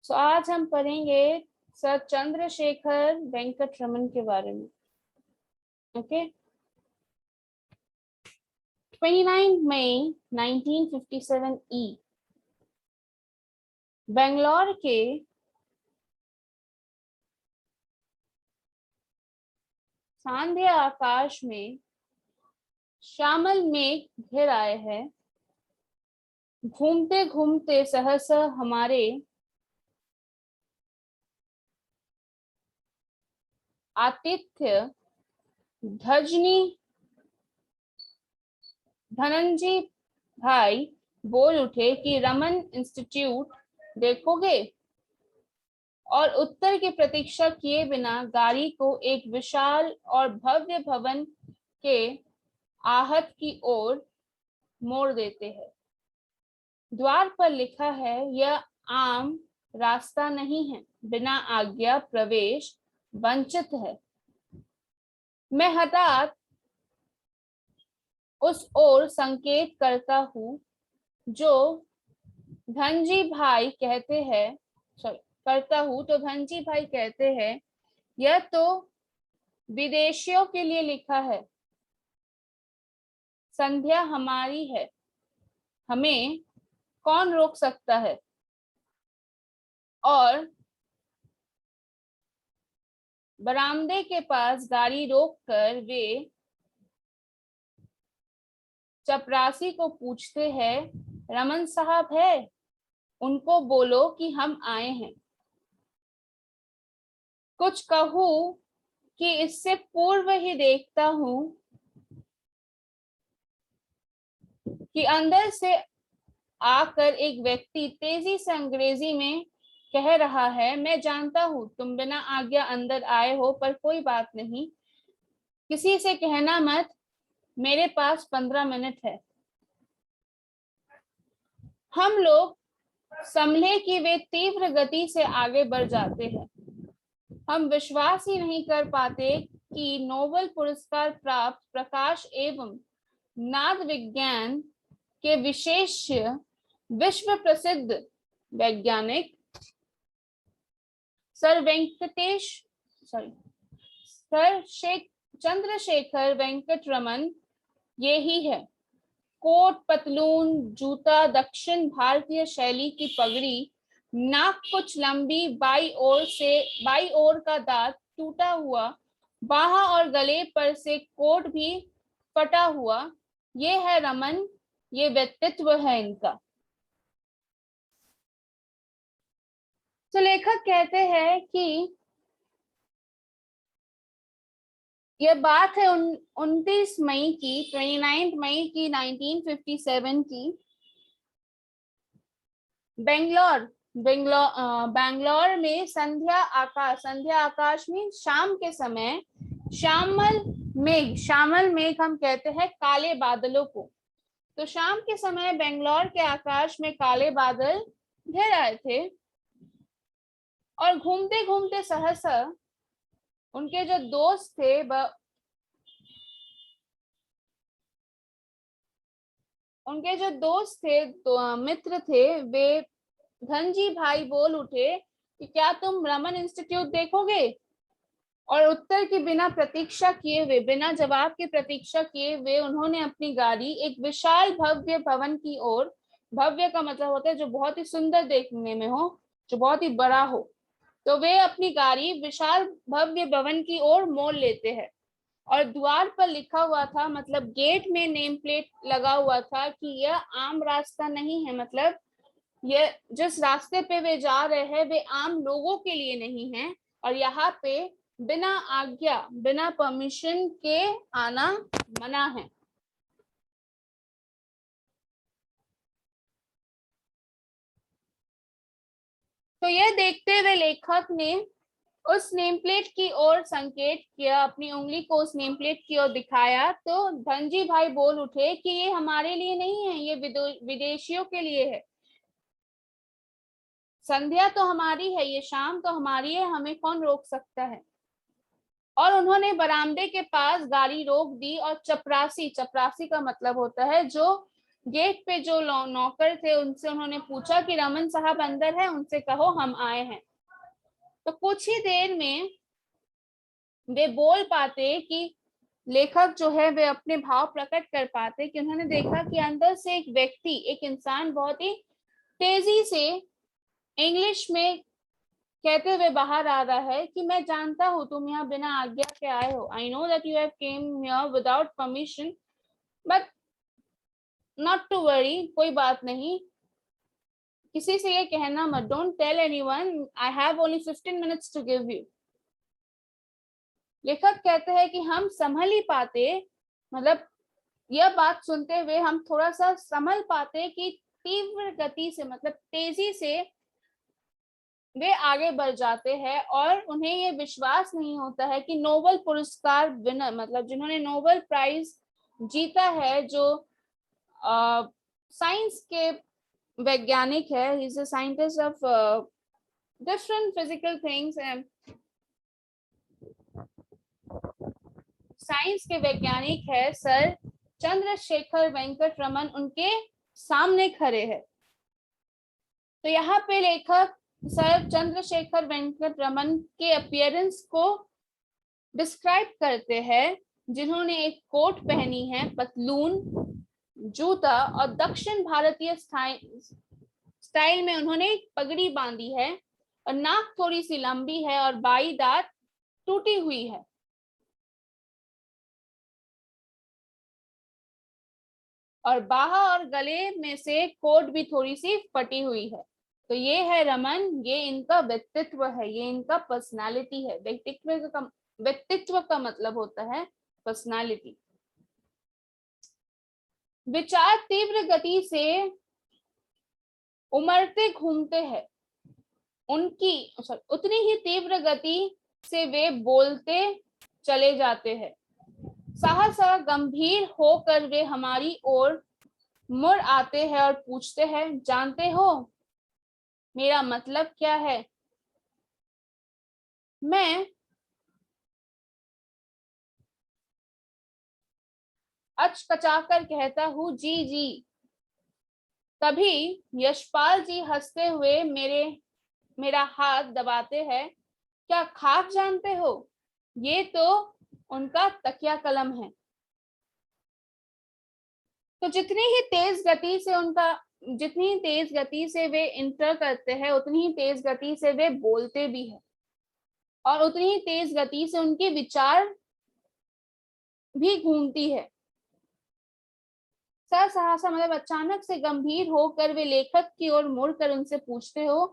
तो आज हम पढ़ेंगे सर चंद्रशेखर वेंकट रमन के बारे में। ओके। 29 मई 1957 ई बेंगलोर के सांध्य आकाश में श्यामल मेघ घिर आए हैं। घूमते घूमते सहसा हमारे आतिथ्य धजनी धनंजय भाई बोल उठे कि रमन इंस्टीट्यूट देखोगे, और उत्तर की प्रतीक्षा किए बिना गाड़ी को एक विशाल और भव्य भवन के आहत की ओर मोड़ देते हैं। द्वार पर लिखा है, यह आम रास्ता नहीं है, बिना आज्ञा प्रवेश वंचित है। मैं हठात उस ओर संकेत करता हूँ जो धनजी भाई कहते हैं तो धनजी भाई कहते हैं, यह तो विदेशियों के लिए लिखा है। संध्या हमारी है, हमें कौन रोक सकता है। और बरामदे के पास गाड़ी रोककर वे चपरासी को पूछते हैं, रमन साहब है, उनको बोलो कि हम आए हैं। कुछ कहूं कि इससे पूर्व ही देखता हूं कि अंदर से आकर एक व्यक्ति तेजी से अंग्रेजी में कह रहा है, मैं जानता हूं तुम बिना आज्ञा अंदर आए हो, पर कोई बात नहीं, किसी से कहना मत, मेरे पास 15 मिनट है। हम लोग संभले कि वे तीव्र गति से आगे बढ़ जाते हैं। हम विश्वास ही नहीं कर पाते कि नोबेल पुरस्कार प्राप्त प्रकाश एवं नाद विज्ञान के विशेष्य विश्व प्रसिद्ध वैज्ञानिक चंद्रशेखर वेंकट रमन ये ही है। कोट पतलून जूता, दक्षिण भारतीय शैली की पगड़ी, नाक कुछ लंबी, बाई ओर का दांत टूटा हुआ, बाह और गले पर से कोट भी फटा हुआ, ये है रमन, ये व्यक्तित्व है इनका। तो लेखक कहते हैं कि यह बात है 29 मई की, 29 मई की 1957 की। बैंगलोर में संध्या आकाश में शाम के समय श्यामल मेघ हम कहते हैं काले बादलों को। तो शाम के समय बेंगलोर के आकाश में काले बादल घिर आए थे, और घूमते घूमते सहसा उनके जो दोस्त थे तो मित्र थे, वे धनजी भाई बोल उठे कि क्या तुम रमन इंस्टीट्यूट देखोगे, और उत्तर की बिना जवाब की प्रतीक्षा किए हुए उन्होंने अपनी गाड़ी एक विशाल भव्य भवन की ओर, भव्य का मतलब होता है जो बहुत ही सुंदर देखने में हो, जो बहुत ही बड़ा हो, तो वे अपनी गाड़ी विशाल भव्य भवन की ओर मोड़ लेते हैं। और द्वार पर लिखा हुआ था, मतलब गेट में नेम प्लेट लगा हुआ था कि यह आम रास्ता नहीं है, मतलब ये जिस रास्ते पे वे जा रहे हैं वे आम लोगों के लिए नहीं है, और यहाँ पे बिना आज्ञा बिना परमिशन के आना मना है। तो यह देखते हुए लेखक ने उस नेम प्लेट की ओर संकेत किया, अपनी उंगली को उस नेम प्लेट की ओर दिखाया, तो धनजी भाई बोल उठे कि ये हमारे लिए नहीं है, ये विदेशियों के लिए है। संध्या तो हमारी है, ये शाम तो हमारी है, हमें कौन रोक सकता है। और उन्होंने बरामदे के पास गाड़ी रोक दी, और चपरासी का मतलब होता है जो गेट पे जो नौकर थे उनसे उन्होंने पूछा कि रमन साहब अंदर है, उनसे कहो हम आए हैं। तो कुछ ही देर में वे बोल पाते कि लेखक जो है वे अपने भाव प्रकट कर पाते कि उन्होंने देखा कि अंदर से एक व्यक्ति, एक इंसान बहुत ही तेजी से इंग्लिश में कहते हुए बाहर आ रहा है कि मैं जानता हूं तुम यहाँ बिना आज्ञा के आए हो, I know that you have came here without permission, but not to worry, कोई बात नहीं, किसी से ये कहना मत, don't tell anyone, I have only 15 minutes to give you. लेखक कहते हैं कि हम संभल ही पाते, मतलब यह बात सुनते हुए हम थोड़ा सा संभल पाते कि तीव्र गति से, मतलब तेजी से वे आगे बढ़ जाते हैं और उन्हें ये विश्वास नहीं होता है कि नोबेल पुरस्कार विनर, मतलब जिन्होंने नोबेल प्राइज जीता है, जो साइंस के वैज्ञानिक है, he is a scientist of different physical things and science के वैज्ञानिक है सर चंद्रशेखर वेंकट रमन, उनके सामने खड़े हैं। तो यहाँ पे लेखक सर चंद्रशेखर वेंकट रमन के अपीयरेंस को डिस्क्राइब करते हैं, जिन्होंने एक कोट पहनी है, पतलून, जूता और दक्षिण भारतीय स्टाइल में उन्होंने एक पगड़ी बांधी है और नाक थोड़ी सी लंबी है और बाई दांत टूटी हुई है। और बाहा और गले में से कोट भी थोड़ी सी फटी हुई है। तो ये है रमन, ये इनका व्यक्तित्व है, ये इनका पर्सनालिटी है। व्यक्तित्व का मतलब होता है पर्सनालिटी। विचार तीव्र गति से उमड़ते घूमते हैं, उतनी ही तीव्र गति से वे बोलते चले जाते हैं। सहसा गंभीर होकर वे हमारी ओर मुड़ आते हैं और पूछते हैं, जानते हो मेरा मतलब क्या है? मैं अचकचाकर कहता हूँ, जी जी। तभी यशपाल जी हंसते हुए मेरा हाथ दबाते हैं, क्या खाक जानते हो? ये तो उनका तकिया कलम है। तो जितनी तेज गति से वे इंटर करते हैं, उतनी ही तेज गति से वे बोलते भी है और उतनी ही तेज गति से उनके विचार भी घूमती है। सहसा मतलब अचानक से गंभीर होकर वे लेखक की ओर मुड़कर उनसे पूछते हो,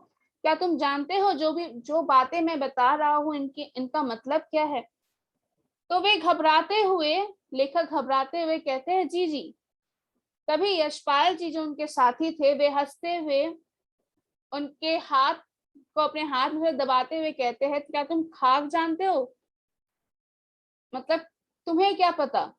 क्या तुम जानते हो जो बातें मैं बता रहा हूँ इनका मतलब क्या है? तो लेखक घबराते हुए कहते हैं, जी जी। तभी यशपाल जी जो उनके साथी थे, वे हंसते हुए उनके हाथ को अपने हाथ में दबाते हुए कहते हैं, क्या तुम खाक जानते हो? मतलब तुम्हें क्या पता?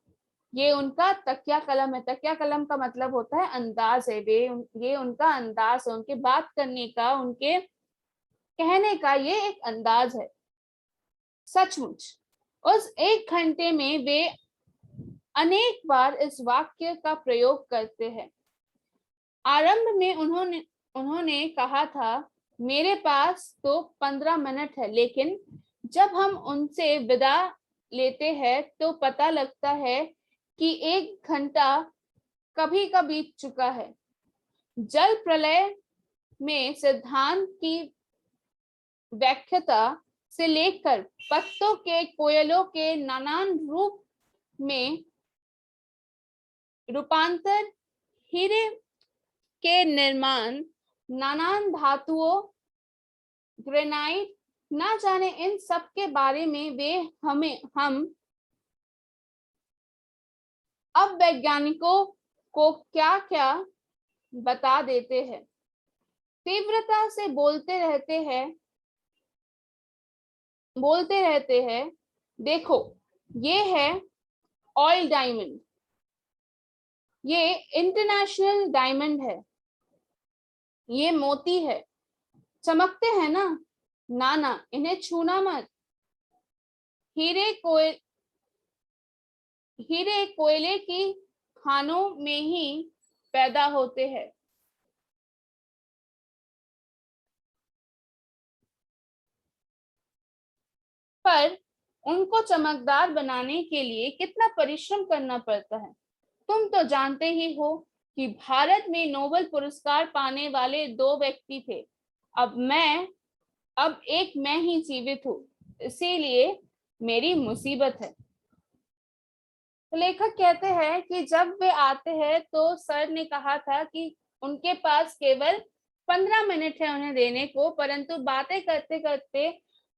ये उनका तकिया कलम है। तकिया कलम का मतलब होता है अंदाज है, ये उनका अंदाज है, उनके बात करने का, उनके कहने का ये एक अंदाज है। सचमुच उस 1 घंटे में वे अनेक बार इस वाक्य का प्रयोग करते हैं। आरंभ में उन्होंने कहा था, मेरे पास तो 15 मिनट है, लेकिन जब हम उनसे विदा लेते हैं तो पता लगता है कि 1 घंटा कभी का बीत चुका है। जल प्रलय में सिद्धांत की व्याख्याता से लेकर पत्तों के कोयलों के नानान रूप में रूपांतर, हीरे के निर्माण, नानान धातुओं, ग्रेनाइट, ना जाने इन सब के बारे में वे हम अब वैज्ञानिकों को क्या क्या बता देते हैं। तीव्रता से बोलते रहते हैं, देखो ये है ऑयल डायमंड, ये इंटरनेशनल डायमंड है, ये मोती है, चमकते हैं ना? ना ना, इन्हें छूना मत। हीरे कोयले की खानों में ही पैदा होते हैं। पर उनको चमकदार बनाने के लिए कितना परिश्रम करना पड़ता है। तुम तो जानते ही हो कि भारत में नोबेल पुरस्कार पाने वाले 2 व्यक्ति थे। अब एक मैं ही जीवित हूँ, इसीलिए मेरी मुसीबत है। तो लेखक कहते हैं कि जब वे आते हैं तो सर ने कहा था कि उनके पास केवल 15 मिनट है उन्हें देने को, परंतु बातें करते करते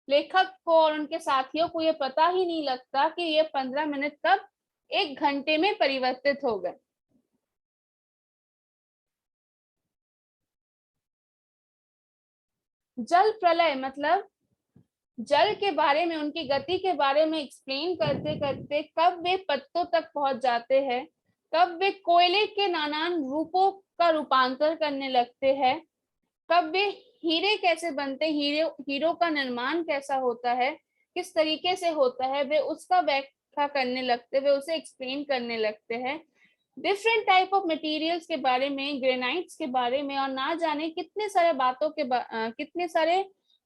लेखक को और उनके साथियों को ये पता ही नहीं लगता कि ये 15 मिनट कब 1 घंटे में परिवर्तित हो गए। जल प्रलय मतलब जल के बारे में, उनकी गति के बारे में एक्सप्लेन करते करते कब वे पत्तों तक पहुंच जाते हैं, कब वे कोयले के नानान रूपों का रूपांतर करने लगते हैं, कब वे हीरे कैसे बनते, हीरो का निर्माण कैसा होता है, किस तरीके से होता है, वे उसका व्याख्या करने लगते, वे उसे एक्सप्लेन करने लगते हैं। डिफरेंट टाइप ऑफ मटेरियल्स के बारे में, ग्रेनाइट्स के बारे में, और ना जाने कितने सारे बातों के कितने सारे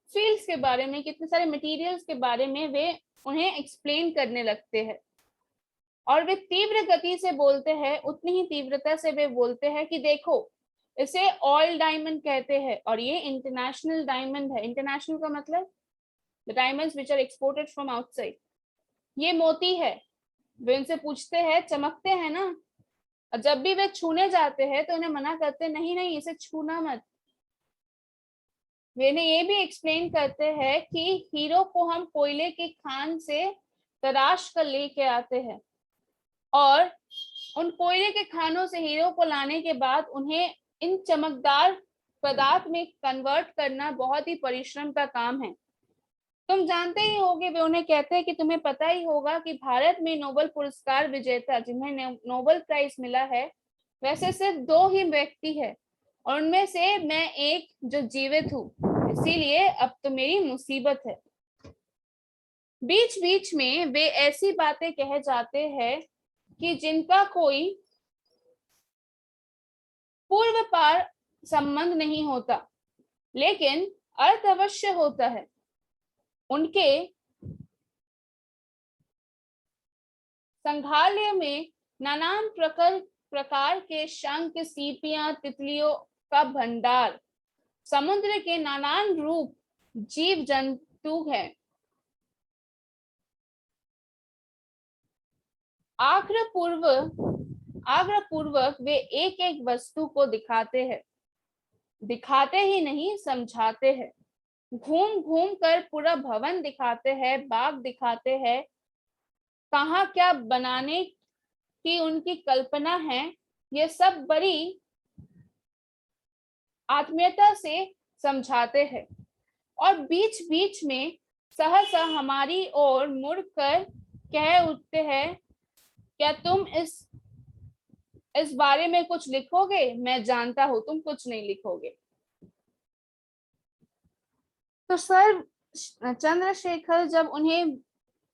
फील्ड्स के बारे में, कितने सारे मटेरियल्स के बारे में वे उन्हें एक्सप्लेन करने लगते हैं। और वे तीव्र गति से बोलते हैं, उतनी ही तीव्रता से वे बोलते हैं कि देखो इसे ऑयल डायमंड कहते हैं और ये इंटरनेशनल डायमंड है। इंटरनेशनल का मतलब the diamonds which are exported from outside. ये मोती है। वे उनसे पूछते हैं चमकते हैं ना, और जब भी वे छूने जाते हैं तो उन्हें मना करते हैं, नहीं नहीं इसे छूना मत। वे ये भी एक्सप्लेन करते हैं कि हीरो को हम कोयले के खान से तराश कर लेके आते हैं और उन कोयले के खानों से हीरो को लाने के बाद उन्हें इन चमकदार पदार्थ में कन्वर्ट करना बहुत ही परिश्रम का काम है। तुम जानते ही होगे, वे उन्हें कहते हैं कि तुम्हें पता ही होगा कि भारत में नोबेल पुरस्कार विजेता जिन्हें नोबेल प्राइज मिला है वैसे सिर्फ 2 ही व्यक्ति है और उनमें से मैं एक जो जीवित हूँ, इसीलिए अब तो मेरी मुसीबत है। बीच बीच में वे ऐसी बातें कह जाते हैं कि जिनका कोई पूर्व पार संबंध नहीं होता, लेकिन अर्थ अवश्य होता है। उनके संग्रहालय में नानान प्रकार के शंख, सीपियां, तितलियों का भंडार, समुद्र के नानान रूप, जीव जंतु है। आग्रह पूर्वक वे एक एक वस्तु को दिखाते हैं, दिखाते ही नहीं समझाते हैं। घूम घूम कर पूरा भवन दिखाते हैं, बाग दिखाते हैं, कहाँ क्या बनाने की उनकी कल्पना है, ये सब बड़ी आत्मीयता से समझाते हैं। और बीच बीच में सहसा हमारी ओर मुड़कर कह उठते हैं, क्या तुम इस बारे में कुछ लिखोगे? मैं जानता हूं तुम कुछ नहीं लिखोगे। तो सर चंद्रशेखर जब उन्हें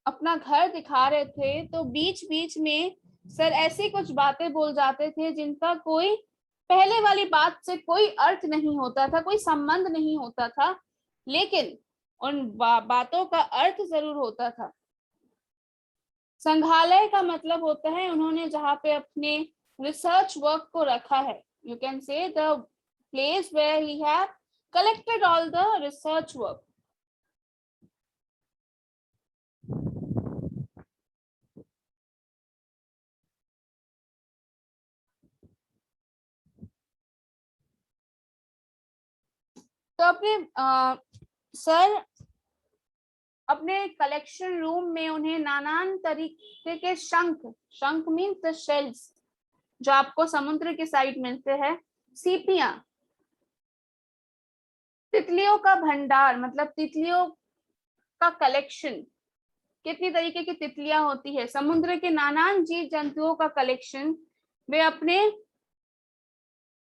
अपना घर दिखा रहे थे तो बीच बीच में सर ऐसी कुछ बातें बोल जाते थे जिनका कोई पहले वाली बात से कोई अर्थ नहीं होता था, कोई संबंध नहीं होता था, लेकिन उन बातों का अर्थ जरूर होता था। संग्रहालय का मतलब होता है उन्होंने जहाँ पे अपने रिसर्च वर्क को रखा है। You can say the place where he have collected all the research work. तो अपने सर अपने कलेक्शन रूम में उन्हें नानान तरीके के शंख मीन्स द शेल्स जो आपको समुद्र के साइड मिलते हैं, सीपियां, तितलियों का भंडार मतलब तितलियों का कलेक्शन, कितनी तरीके की तितलियां होती है, समुद्र के नानान जीव जंतुओं का कलेक्शन वे अपने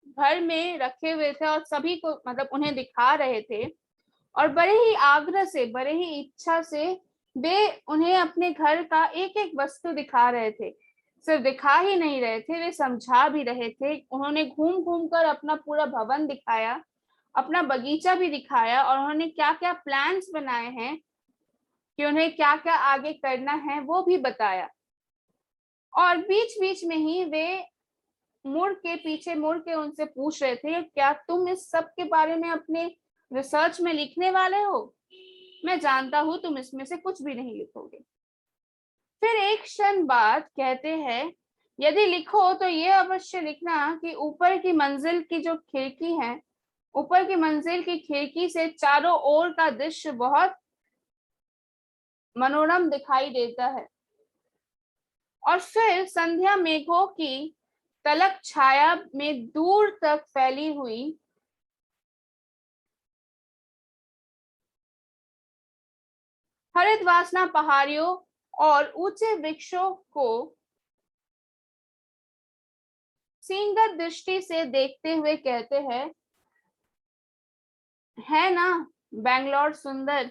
घर में रखे हुए थे और सभी को मतलब उन्हें दिखा रहे थे। और बड़े ही आग्रह से, बड़े ही इच्छा से वे उन्हें अपने घर का एक एक वस्तु दिखा रहे थे। सिर्फ दिखा ही नहीं रहे थे, वे समझा भी रहे थे। उन्होंने घूम घूम कर अपना पूरा भवन दिखाया, अपना बगीचा भी दिखाया, और उन्होंने क्या क्या प्लान्स बनाए हैं कि उन्हें क्या क्या आगे करना है वो भी बताया। और बीच बीच में ही वे पीछे मुड़ के उनसे पूछ रहे थे, क्या तुम इस सब के बारे में अपने रिसर्च में लिखने वाले हो? मैं जानता हूं तुम इसमें से कुछ भी नहीं लिखोगे। फिर एक क्षण बाद कहते हैं, यदि लिखो तो ये अवश्य लिखना कि ऊपर की मंजिल की जो खिड़की है, ऊपर की मंजिल की खिड़की से चारों ओर का दृश्य बहुत मनोरम दिखाई देता है। और फिर संध्या मेघों की तलक छाया में दूर तक फैली हुई हरित वासना पहाड़ियों और ऊंचे वृक्षों को सींगत दृष्टि से देखते हुए कहते हैं, है ना बेंगलोर सुंदर?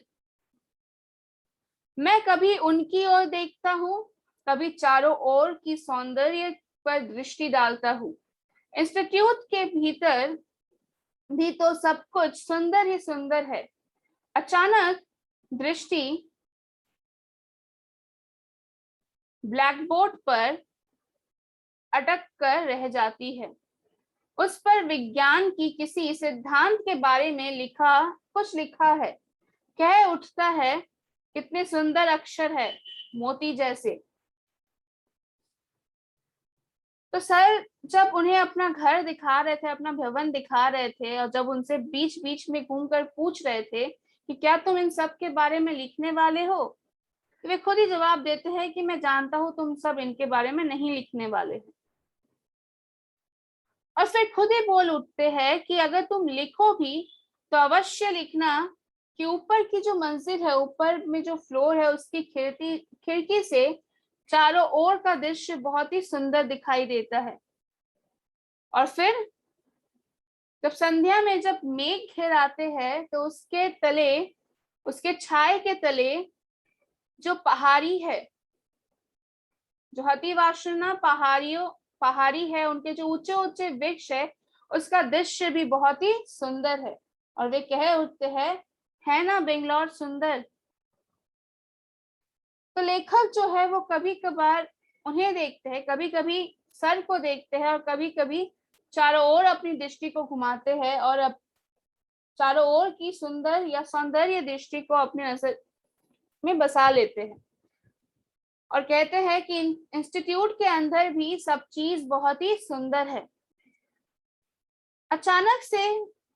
मैं कभी उनकी ओर देखता हूँ, कभी चारों ओर की सौंदर्य पर दृष्टि डालता हूँ। इंस्टीट्यूट के भीतर भी तो सब कुछ सुंदर ही सुंदर है। अचानक दृष्टि ब्लैकबोर्ड पर अटक कर रह जाती है। उस पर विज्ञान की किसी सिद्धांत के बारे में कुछ लिखा है। कह उठता है, कितने सुंदर अक्षर है, मोती जैसे। तो सर जब उन्हें अपना घर दिखा रहे थे, अपना भवन दिखा रहे थे, और जब उनसे बीच बीच में घूमकर पूछ रहे थे कि क्या तुम इन सब के बारे में लिखने वाले हो, तो वे खुद ही जवाब देते हैं कि मैं जानता हूं तुम सब इनके बारे में नहीं लिखने वाले हो। और फिर खुद ही बोल उठते हैं कि अगर तुम लिखो भी तो अवश्य लिखना कि ऊपर की जो मंजिल है, ऊपर में जो फ्लोर है, उसकी खिड़की से चारों ओर का दृश्य बहुत ही सुंदर दिखाई देता है। और फिर जब संध्या में जब मेघ घिर आते हैं तो उसके तले, उसके छाए के तले जो पहाड़ी है, जो हतिवासना पहाड़ी है, उनके जो ऊंचे ऊंचे वृक्ष है, उसका दृश्य भी बहुत ही सुंदर है। और वे कह उठते हैं, है ना बेंगलोर सुंदर? तो लेखक जो है वो कभी कभार उन्हें देखते हैं, कभी कभी सर को देखते हैं, और कभी कभी चारों ओर अपनी दृष्टि को घुमाते हैं, और अब चारों ओर की सुंदर या सौंदर्य दृष्टि को अपने नजर में बसा लेते हैं, और कहते हैं कि इंस्टीट्यूट के अंदर भी सब चीज बहुत ही सुंदर है। अचानक से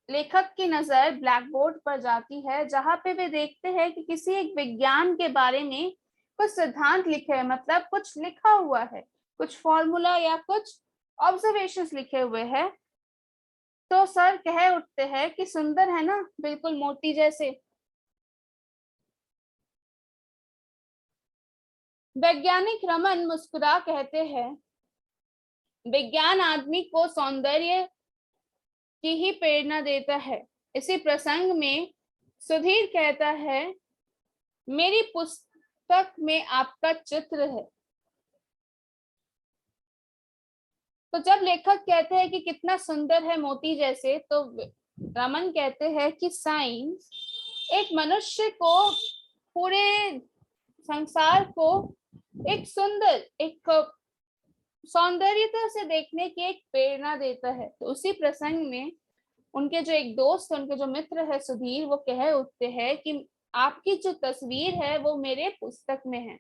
लेखक की नजर ब्लैकबोर्ड पर जाती है, जहां पे वे देखते हैं कि किसी एक विज्ञान के बारे में कुछ सिद्धांत लिखे हैं, मतलब कुछ लिखा हुआ है, कुछ फॉर्मूला या कुछ ऑब्जर्वेशंस लिखे हुए हैं। तो सर कह उठते हैं कि सुंदर है ना, बिल्कुल मोती जैसे। वैज्ञानिक रमन मुस्कुरा कहते हैं, विज्ञान आदमी को सौंदर्य की ही प्रेरणा देता है। इसी प्रसंग में सुधीर कहता है, मेरी पुस्तक में आपका चित्र है। तो जब लेखक कहते हैं कि कितना सुंदर है मोती जैसे, तो रमन कहते हैं कि साइंस एक मनुष्य को, पूरे संसार को एक सुंदर, एक सौंदर्यता से देखने की एक प्रेरणा देता है। तो उसी प्रसंग में उनके जो एक दोस्त, उनके जो मित्र है सुधीर, वो कह उठते हैं कि आपकी जो तस्वीर है वो मेरे पुस्तक में है।